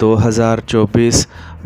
2024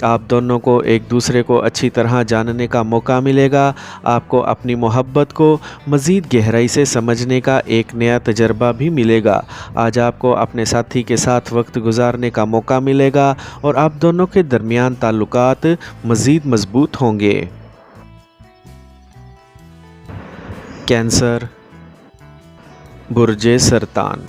آپ دونوں کو ایک دوسرے کو اچھی طرح جاننے کا موقع ملے گا۔ آپ کو اپنی محبت کو مزید گہرائی سے سمجھنے کا ایک نیا تجربہ بھی ملے گا۔ آج آپ کو اپنے ساتھی کے ساتھ وقت گزارنے کا موقع ملے گا اور آپ دونوں کے درمیان تعلقات مزید مضبوط ہوں گے۔ کینسر، برج سرطان۔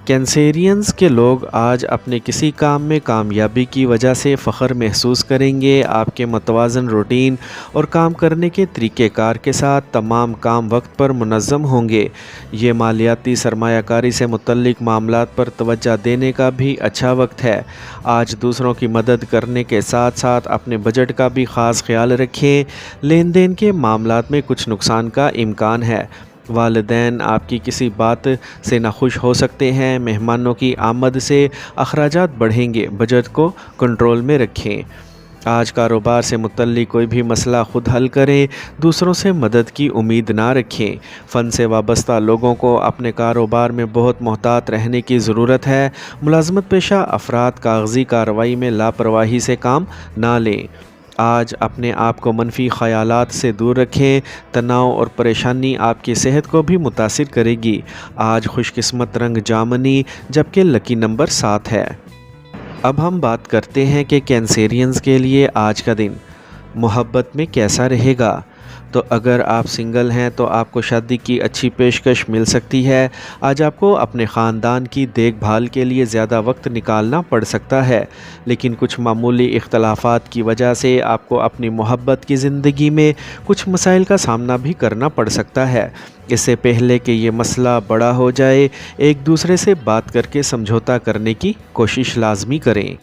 کینسیرینز کے لوگ آج اپنے کسی کام میں کامیابی کی وجہ سے فخر محسوس کریں گے۔ آپ کے متوازن روٹین اور کام کرنے کے طریقہ کار کے ساتھ تمام کام وقت پر منظم ہوں گے۔ یہ مالیاتی سرمایہ کاری سے متعلق معاملات پر توجہ دینے کا بھی اچھا وقت ہے۔ آج دوسروں کی مدد کرنے کے ساتھ ساتھ اپنے بجٹ کا بھی خاص خیال رکھیں۔ لین دین کے معاملات میں کچھ نقصان کا امکان ہے۔ والدین آپ کی کسی بات سے ناخوش ہو سکتے ہیں۔ مہمانوں کی آمد سے اخراجات بڑھیں گے۔ بجٹ کو کنٹرول میں رکھیں۔ آج کاروبار سے متعلق کوئی بھی مسئلہ خود حل کریں۔ دوسروں سے مدد کی امید نہ رکھیں۔ فن سے وابستہ لوگوں کو اپنے کاروبار میں بہت محتاط رہنے کی ضرورت ہے۔ ملازمت پیشہ افراد کاغذی کارروائی میں لاپرواہی سے کام نہ لیں۔ آج اپنے آپ کو منفی خیالات سے دور رکھیں۔ تناؤ اور پریشانی آپ کی صحت کو بھی متاثر کرے گی۔ آج خوش قسمت رنگ جامنی جبکہ لکی نمبر 7 ہے۔ اب ہم بات کرتے ہیں کہ کینسیرینز کے لیے آج کا دن محبت میں کیسا رہے گا۔ تو اگر آپ سنگل ہیں تو آپ کو شادی کی اچھی پیشکش مل سکتی ہے۔ آج آپ کو اپنے خاندان کی دیکھ بھال کے لیے زیادہ وقت نکالنا پڑ سکتا ہے، لیکن کچھ معمولی اختلافات کی وجہ سے آپ کو اپنی محبت کی زندگی میں کچھ مسائل کا سامنا بھی کرنا پڑ سکتا ہے۔ اس سے پہلے کہ یہ مسئلہ بڑا ہو جائے، ایک دوسرے سے بات کر کے سمجھوتا کرنے کی کوشش لازمی کریں۔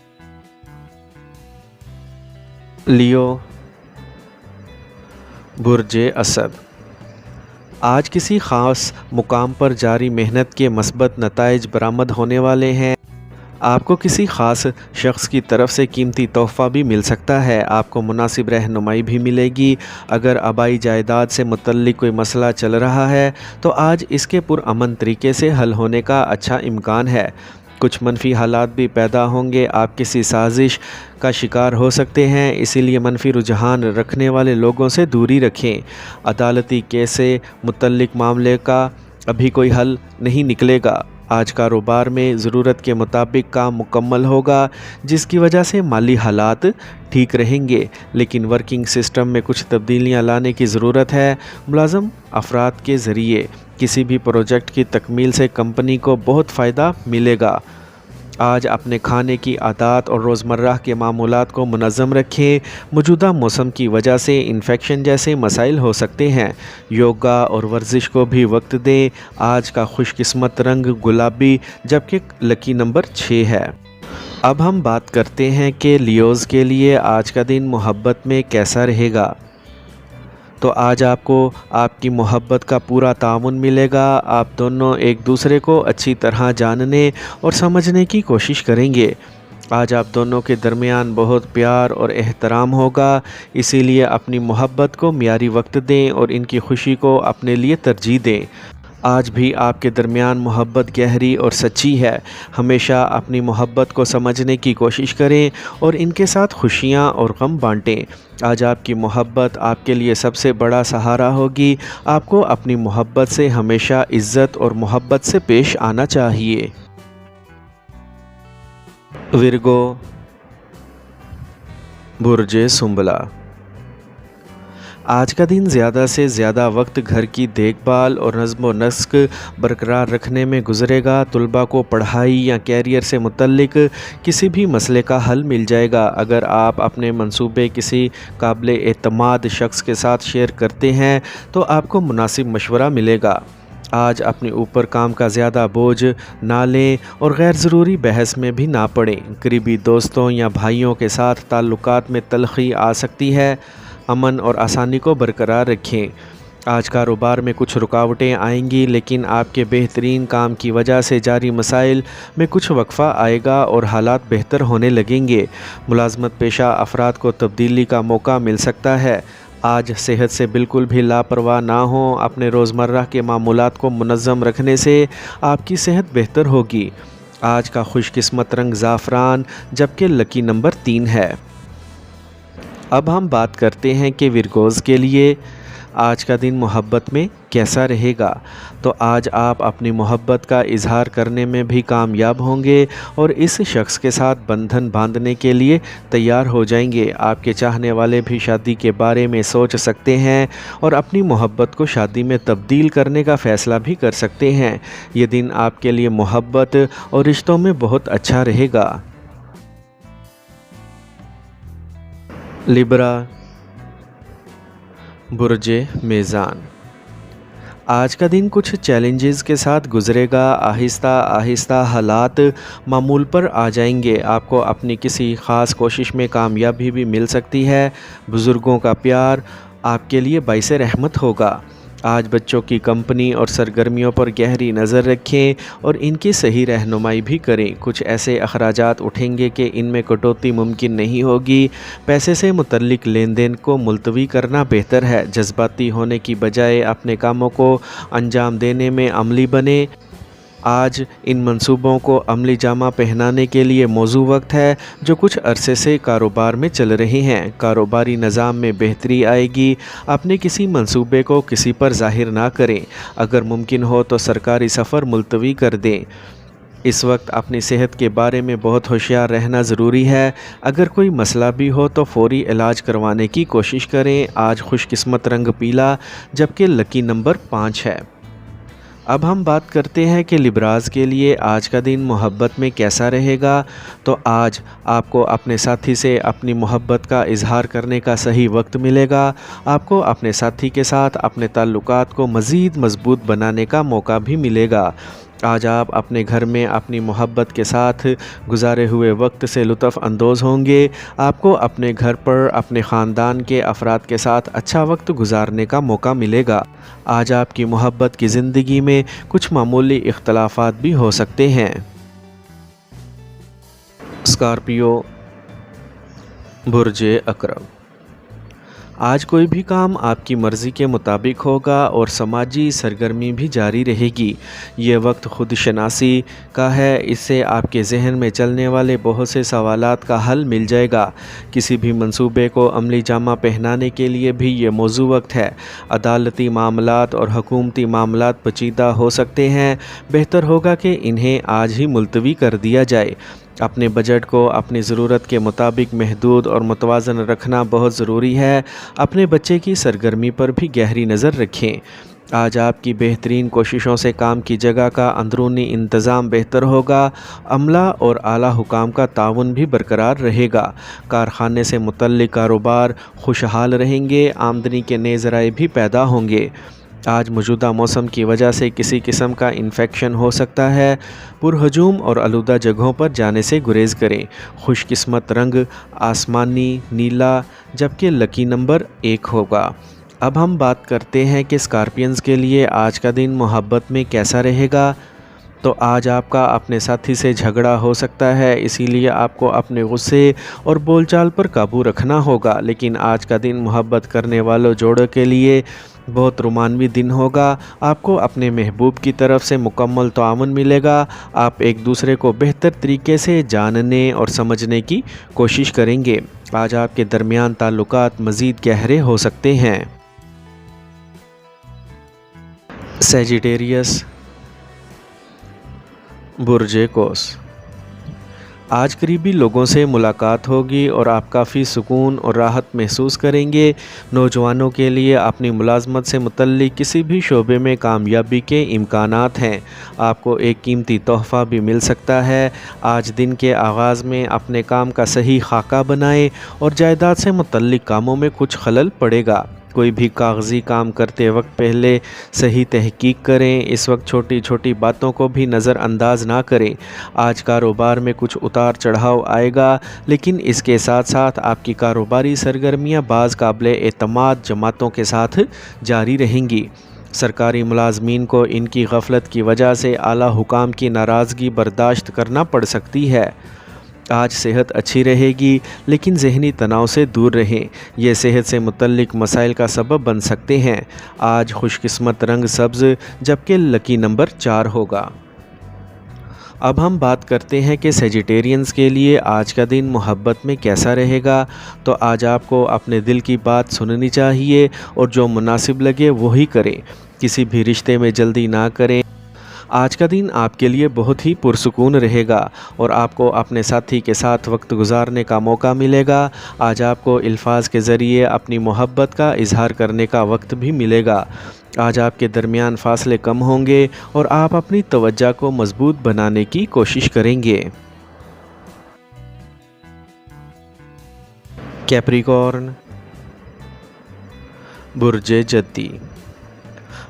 لیو، برج اسد۔ آج کسی خاص مقام پر جاری محنت کے مثبت نتائج برآمد ہونے والے ہیں۔ آپ کو کسی خاص شخص کی طرف سے قیمتی تحفہ بھی مل سکتا ہے۔ آپ کو مناسب رہنمائی بھی ملے گی۔ اگر آبائی جائیداد سے متعلق کوئی مسئلہ چل رہا ہے تو آج اس کے پرامن طریقے سے حل ہونے کا اچھا امکان ہے۔ کچھ منفی حالات بھی پیدا ہوں گے۔ آپ کسی سازش کا شکار ہو سکتے ہیں، اسی لیے منفی رجحان رکھنے والے لوگوں سے دوری رکھیں۔ عدالتی کیس سے متعلق معاملے کا ابھی کوئی حل نہیں نکلے گا۔ آج کاروبار میں ضرورت کے مطابق کام مکمل ہوگا، جس کی وجہ سے مالی حالات ٹھیک رہیں گے، لیکن ورکنگ سسٹم میں کچھ تبدیلیاں لانے کی ضرورت ہے۔ ملازم افراد کے ذریعے کسی بھی پروجیکٹ کی تکمیل سے کمپنی کو بہت فائدہ ملے گا۔ آج اپنے کھانے کی عادات اور روزمرہ کے معمولات کو منظم رکھیں۔ موجودہ موسم کی وجہ سے انفیکشن جیسے مسائل ہو سکتے ہیں۔ یوگا اور ورزش کو بھی وقت دیں۔ آج کا خوش قسمت رنگ گلابی جبکہ لکی نمبر 6 ہے۔ اب ہم بات کرتے ہیں کہ لیوز کے لیے آج کا دن محبت میں کیسا رہے گا۔ تو آج آپ کو آپ کی محبت کا پورا تعاون ملے گا۔ آپ دونوں ایک دوسرے کو اچھی طرح جاننے اور سمجھنے کی کوشش کریں گے۔ آج آپ دونوں کے درمیان بہت پیار اور احترام ہوگا، اسی لیے اپنی محبت کو معیاری وقت دیں اور ان کی خوشی کو اپنے لیے ترجیح دیں۔ آج بھی آپ کے درمیان محبت گہری اور سچی ہے۔ ہمیشہ اپنی محبت کو سمجھنے کی کوشش کریں اور ان کے ساتھ خوشیاں اور غم بانٹیں۔ آج آپ کی محبت آپ کے لیے سب سے بڑا سہارا ہوگی۔ آپ کو اپنی محبت سے ہمیشہ عزت اور محبت سے پیش آنا چاہیے۔ ورگو، برج سنبلا۔ آج کا دن زیادہ سے زیادہ وقت گھر کی دیکھ بھال اور نظم و نسق برقرار رکھنے میں گزرے گا۔ طلباء کو پڑھائی یا کیریئر سے متعلق کسی بھی مسئلے کا حل مل جائے گا۔ اگر آپ اپنے منصوبے کسی قابل اعتماد شخص کے ساتھ شیئر کرتے ہیں تو آپ کو مناسب مشورہ ملے گا۔ آج اپنے اوپر کام کا زیادہ بوجھ نہ لیں اور غیر ضروری بحث میں بھی نہ پڑیں۔ قریبی دوستوں یا بھائیوں کے ساتھ تعلقات میں تلخی آ سکتی ہے۔ امن اور آسانی کو برقرار رکھیں۔ آج کاروبار میں کچھ رکاوٹیں آئیں گی، لیکن آپ کے بہترین کام کی وجہ سے جاری مسائل میں کچھ وقفہ آئے گا اور حالات بہتر ہونے لگیں گے۔ ملازمت پیشہ افراد کو تبدیلی کا موقع مل سکتا ہے۔ آج صحت سے بالکل بھی لاپرواہ نہ ہوں۔ اپنے روزمرہ کے معمولات کو منظم رکھنے سے آپ کی صحت بہتر ہوگی۔ آج کا خوش قسمت رنگ زعفران جبکہ لکی نمبر 3 ہے۔ اب ہم بات کرتے ہیں کہ ورگوز کے لیے آج کا دن محبت میں کیسا رہے گا۔ تو آج آپ اپنی محبت کا اظہار کرنے میں بھی کامیاب ہوں گے اور اس شخص کے ساتھ بندھن باندھنے کے لیے تیار ہو جائیں گے۔ آپ کے چاہنے والے بھی شادی کے بارے میں سوچ سکتے ہیں اور اپنی محبت کو شادی میں تبدیل کرنے کا فیصلہ بھی کر سکتے ہیں۔ یہ دن آپ کے لیے محبت اور رشتوں میں بہت اچھا رہے گا۔ لبرا، برج میزان، آج کا دن کچھ چیلنجز کے ساتھ گزرے گا۔ آہستہ آہستہ حالات معمول پر آ جائیں گے۔ آپ کو اپنی کسی خاص کوشش میں کامیابی بھی مل سکتی ہے۔ بزرگوں کا پیار آپ کے لیے باعث رحمت ہوگا۔ آج بچوں کی کمپنی اور سرگرمیوں پر گہری نظر رکھیں اور ان کی صحیح رہنمائی بھی کریں۔ کچھ ایسے اخراجات اٹھیں گے کہ ان میں کٹوتی ممکن نہیں ہوگی۔ پیسے سے متعلق لین دین کو ملتوی کرنا بہتر ہے۔ جذباتی ہونے کی بجائے اپنے کاموں کو انجام دینے میں عملی بنیں۔ آج ان منصوبوں کو عملی جامہ پہنانے کے لیے موزوں وقت ہے جو کچھ عرصے سے کاروبار میں چل رہے ہیں۔ کاروباری نظام میں بہتری آئے گی۔ اپنے کسی منصوبے کو کسی پر ظاہر نہ کریں۔ اگر ممکن ہو تو سرکاری سفر ملتوی کر دیں۔ اس وقت اپنی صحت کے بارے میں بہت ہوشیار رہنا ضروری ہے۔ اگر کوئی مسئلہ بھی ہو تو فوری علاج کروانے کی کوشش کریں۔ آج خوش قسمت رنگ پیلا جبکہ لکی نمبر 5 ہے۔ اب ہم بات کرتے ہیں کہ لبراز کے لیے آج کا دن محبت میں کیسا رہے گا۔ تو آج آپ کو اپنے ساتھی سے اپنی محبت کا اظہار کرنے کا صحیح وقت ملے گا۔ آپ کو اپنے ساتھی کے ساتھ اپنے تعلقات کو مزید مضبوط بنانے کا موقع بھی ملے گا۔ آج آپ اپنے گھر میں اپنی محبت کے ساتھ گزارے ہوئے وقت سے لطف اندوز ہوں گے۔ آپ کو اپنے گھر پر اپنے خاندان کے افراد کے ساتھ اچھا وقت گزارنے کا موقع ملے گا۔ آج آپ کی محبت کی زندگی میں کچھ معمولی اختلافات بھی ہو سکتے ہیں۔ اسکارپیو، برج عقرب، آج کوئی بھی کام آپ کی مرضی کے مطابق ہوگا اور سماجی سرگرمی بھی جاری رہے گی۔ یہ وقت خود شناسی کا ہے۔ اس سے آپ کے ذہن میں چلنے والے بہت سے سوالات کا حل مل جائے گا۔ کسی بھی منصوبے کو عملی جامہ پہنانے کے لیے بھی یہ موزوں وقت ہے۔ عدالتی معاملات اور حکومتی معاملات پیچیدہ ہو سکتے ہیں۔ بہتر ہوگا کہ انہیں آج ہی ملتوی کر دیا جائے۔ اپنے بجٹ کو اپنی ضرورت کے مطابق محدود اور متوازن رکھنا بہت ضروری ہے۔ اپنے بچے کی سرگرمی پر بھی گہری نظر رکھیں۔ آج آپ کی بہترین کوششوں سے کام کی جگہ کا اندرونی انتظام بہتر ہوگا۔ عملہ اور اعلیٰ حکام کا تعاون بھی برقرار رہے گا۔ کارخانے سے متعلق کاروبار خوشحال رہیں گے۔ آمدنی کے نئے ذرائع بھی پیدا ہوں گے۔ آج موجودہ موسم کی وجہ سے کسی قسم کا انفیکشن ہو سکتا ہے۔ پرہجوم اور آلودہ جگہوں پر جانے سے گریز کریں۔ خوش قسمت رنگ آسمانی نیلا جبکہ لکی نمبر 1 ہوگا۔ اب ہم بات کرتے ہیں کہ اسکارپینز کے لیے آج کا دن محبت میں کیسا رہے گا۔ تو آج آپ کا اپنے ساتھی سے جھگڑا ہو سکتا ہے، اسی لیے آپ کو اپنے غصے اور بول چال پر قابو رکھنا ہوگا۔ لیکن آج کا دن محبت کرنے والوں جوڑوں کے لیے بہت رومانوی دن ہوگا۔ آپ کو اپنے محبوب کی طرف سے مکمل تعاون ملے گا۔ آپ ایک دوسرے کو بہتر طریقے سے جاننے اور سمجھنے کی کوشش کریں گے۔ آج آپ کے درمیان تعلقات مزید گہرے ہو سکتے ہیں۔ سیجیٹیریس، برج قوس، آج قریبی لوگوں سے ملاقات ہوگی اور آپ کافی سکون اور راحت محسوس کریں گے۔ نوجوانوں کے لیے اپنی ملازمت سے متعلق کسی بھی شعبے میں کامیابی کے امکانات ہیں۔ آپ کو ایک قیمتی تحفہ بھی مل سکتا ہے۔ آج دن کے آغاز میں اپنے کام کا صحیح خاکہ بنائیں اور جائیداد سے متعلق کاموں میں کچھ خلل پڑے گا۔ کوئی بھی کاغذی کام کرتے وقت پہلے صحیح تحقیق کریں۔ اس وقت چھوٹی چھوٹی باتوں کو بھی نظر انداز نہ کریں۔ آج کاروبار میں کچھ اتار چڑھاؤ آئے گا، لیکن اس کے ساتھ ساتھ آپ کی کاروباری سرگرمیاں بعض قابل اعتماد جماعتوں کے ساتھ جاری رہیں گی۔ سرکاری ملازمین کو ان کی غفلت کی وجہ سے اعلیٰ حکام کی ناراضگی برداشت کرنا پڑ سکتی ہے۔ آج صحت اچھی رہے گی، لیکن ذہنی تناؤ سے دور رہیں۔ یہ صحت سے متعلق مسائل کا سبب بن سکتے ہیں۔ آج خوش قسمت رنگ سبز جبکہ لکی نمبر 4 ہوگا۔ اب ہم بات کرتے ہیں کہ سیجیٹیرینز کے لیے آج کا دن محبت میں کیسا رہے گا۔ تو آج آپ کو اپنے دل کی بات سننی چاہیے اور جو مناسب لگے وہی کریں، کسی بھی رشتے میں جلدی نہ کریں۔ آج کا دن آپ کے لیے بہت ہی پرسکون رہے گا اور آپ کو اپنے ساتھی کے ساتھ وقت گزارنے کا موقع ملے گا۔ آج آپ کو الفاظ کے ذریعے اپنی محبت کا اظہار کرنے کا وقت بھی ملے گا۔ آج آپ کے درمیان فاصلے کم ہوں گے اور آپ اپنی توجہ کو مضبوط بنانے کی کوشش کریں گے۔ کیپریکارن، برج جدی،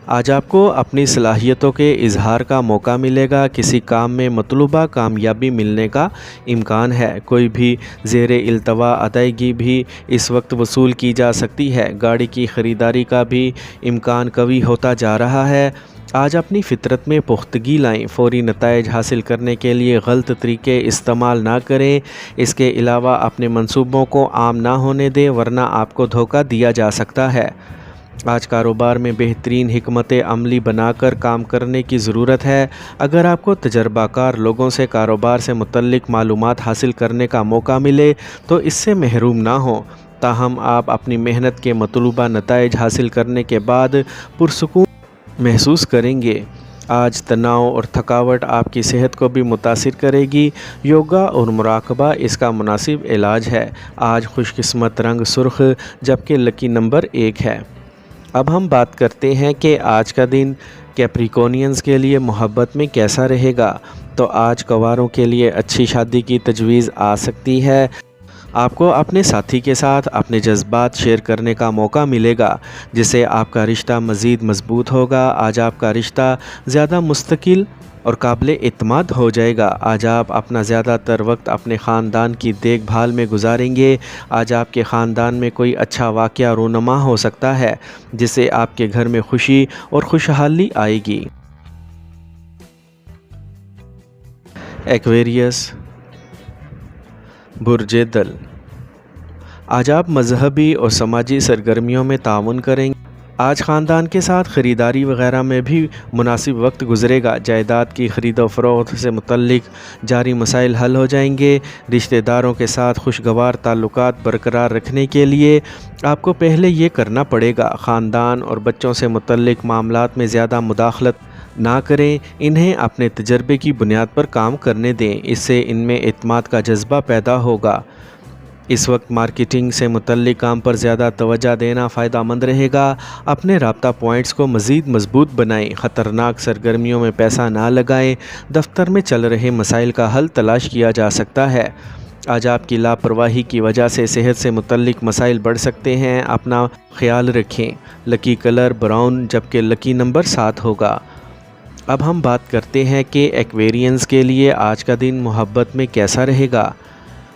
آج آپ کو اپنی صلاحیتوں کے اظہار کا موقع ملے گا۔ کسی کام میں مطلوبہ کامیابی ملنے کا امکان ہے۔ کوئی بھی زیر التوا ادائیگی بھی اس وقت وصول کی جا سکتی ہے۔ گاڑی کی خریداری کا بھی امکان قوی ہوتا جا رہا ہے۔ آج اپنی فطرت میں پختگی لائیں۔ فوری نتائج حاصل کرنے کے لیے غلط طریقے استعمال نہ کریں۔ اس کے علاوہ اپنے منصوبوں کو عام نہ ہونے دیں ورنہ آپ کو دھوکہ دیا جا سکتا ہے۔ آج کاروبار میں بہترین حکمت عملی بنا کر کام کرنے کی ضرورت ہے۔ اگر آپ کو تجربہ کار لوگوں سے کاروبار سے متعلق معلومات حاصل کرنے کا موقع ملے تو اس سے محروم نہ ہوں، تاہم آپ اپنی محنت کے مطلوبہ نتائج حاصل کرنے کے بعد پرسکون محسوس کریں گے۔ آج تناؤ اور تھکاوٹ آپ کی صحت کو بھی متاثر کرے گی۔ یوگا اور مراقبہ اس کا مناسب علاج ہے۔ آج خوش قسمت رنگ سرخ جبکہ لکی نمبر 1 ہے۔ اب ہم بات کرتے ہیں کہ آج کا دن کیپریکونینز کے لیے محبت میں کیسا رہے گا۔ تو آج کنواروں کے لیے اچھی شادی کی تجویز آ سکتی ہے۔ آپ کو اپنے ساتھی کے ساتھ اپنے جذبات شیئر کرنے کا موقع ملے گا جس سے آپ کا رشتہ مزید مضبوط ہوگا۔ آج آپ کا رشتہ زیادہ مستقل اور قابل اعتماد ہو جائے گا۔ آج آپ اپنا زیادہ تر وقت اپنے خاندان کی دیکھ بھال میں گزاریں گے۔ آج آپ کے خاندان میں کوئی اچھا واقعہ رونما ہو سکتا ہے جس سے آپ کے گھر میں خوشی اور خوشحالی آئے گی۔ ایکویریس، برج دل، آج آپ مذہبی اور سماجی سرگرمیوں میں تعاون کریں گے۔ آج خاندان کے ساتھ خریداری وغیرہ میں بھی مناسب وقت گزرے گا۔ جائیداد کی خرید و فروخت سے متعلق جاری مسائل حل ہو جائیں گے۔ رشتہ داروں کے ساتھ خوشگوار تعلقات برقرار رکھنے کے لیے آپ کو پہلے یہ کرنا پڑے گا۔ خاندان اور بچوں سے متعلق معاملات میں زیادہ مداخلت نہ کریں، انہیں اپنے تجربے کی بنیاد پر کام کرنے دیں، اس سے ان میں اعتماد کا جذبہ پیدا ہوگا۔ اس وقت مارکیٹنگ سے متعلق کام پر زیادہ توجہ دینا فائدہ مند رہے گا۔ اپنے رابطہ پوائنٹس کو مزید مضبوط بنائیں، خطرناک سرگرمیوں میں پیسہ نہ لگائیں۔ دفتر میں چل رہے مسائل کا حل تلاش کیا جا سکتا ہے۔ آج آپ کی لاپرواہی کی وجہ سے صحت سے متعلق مسائل بڑھ سکتے ہیں، اپنا خیال رکھیں۔ لکی کلر براؤن جبکہ لکی نمبر 7 ہوگا۔ اب ہم بات کرتے ہیں کہ ایکویرینز کے لیے آج کا دن محبت میں کیسا رہے گا۔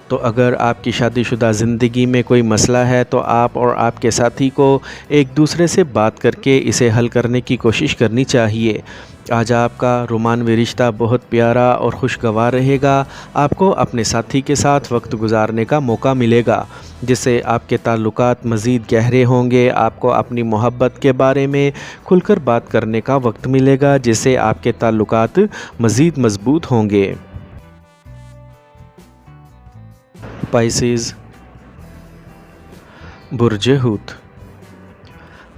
تو اگر آپ کی شادی شدہ زندگی میں کوئی مسئلہ ہے تو آپ اور آپ کے ساتھی کو ایک دوسرے سے بات کر کے اسے حل کرنے کی کوشش کرنی چاہیے۔ آج آپ کا رومانوی رشتہ بہت پیارا اور خوشگوار رہے گا۔ آپ کو اپنے ساتھی کے ساتھ وقت گزارنے کا موقع ملے گا جس سے آپ کے تعلقات مزید گہرے ہوں گے۔ آپ کو اپنی محبت کے بارے میں کھل کر بات کرنے کا وقت ملے گا جس سے آپ کے تعلقات مزید مضبوط ہوں گے۔ پائسیز، برج حوت،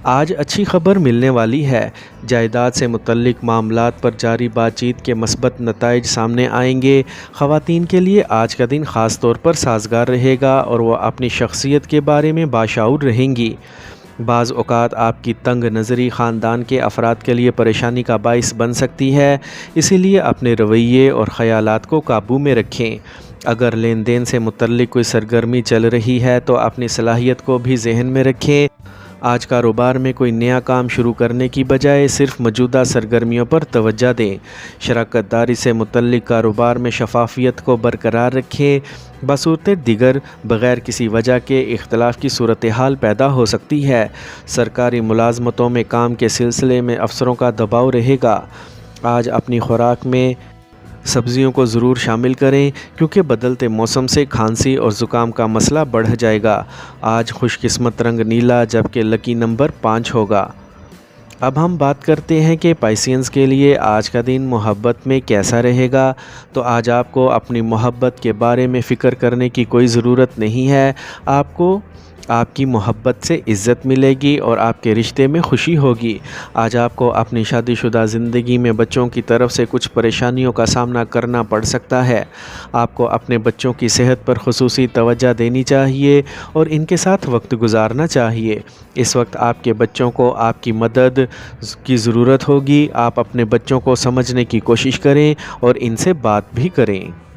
آج اچھی خبر ملنے والی ہے۔ جائیداد سے متعلق معاملات پر جاری بات چیت کے مثبت نتائج سامنے آئیں گے۔ خواتین کے لیے آج کا دن خاص طور پر سازگار رہے گا اور وہ اپنی شخصیت کے بارے میں باشعور رہیں گی۔ بعض اوقات آپ کی تنگ نظری خاندان کے افراد کے لیے پریشانی کا باعث بن سکتی ہے، اسی لیے اپنے رویے اور خیالات کو قابو میں رکھیں۔ اگر لین دین سے متعلق کوئی سرگرمی چل رہی ہے تو اپنی صلاحیت کو بھی ذہن میں رکھیں۔ آج کاروبار میں کوئی نیا کام شروع کرنے کی بجائے صرف موجودہ سرگرمیوں پر توجہ دیں۔ شراکت داری سے متعلق کاروبار میں شفافیت کو برقرار رکھیں۔ بصورت دیگر بغیر کسی وجہ کے اختلاف کی صورتحال پیدا ہو سکتی ہے۔ سرکاری ملازمتوں میں کام کے سلسلے میں افسروں کا دباؤ رہے گا۔ آج اپنی خوراک میں سبزیوں کو ضرور شامل کریں کیونکہ بدلتے موسم سے کھانسی اور زکام کا مسئلہ بڑھ جائے گا۔ آج خوش قسمت رنگ نیلا جبکہ لکی نمبر 5 ہوگا۔ اب ہم بات کرتے ہیں کہ پائسینس کے لیے آج کا دن محبت میں کیسا رہے گا۔ تو آج آپ کو اپنی محبت کے بارے میں فکر کرنے کی کوئی ضرورت نہیں ہے۔ آپ کو آپ کی محبت سے عزت ملے گی اور آپ کے رشتے میں خوشی ہوگی۔ آج آپ کو اپنی شادی شدہ زندگی میں بچوں کی طرف سے کچھ پریشانیوں کا سامنا کرنا پڑ سکتا ہے۔ آپ کو اپنے بچوں کی صحت پر خصوصی توجہ دینی چاہیے اور ان کے ساتھ وقت گزارنا چاہیے۔ اس وقت آپ کے بچوں کو آپ کی مدد کی ضرورت ہوگی۔ آپ اپنے بچوں کو سمجھنے کی کوشش کریں اور ان سے بات بھی کریں۔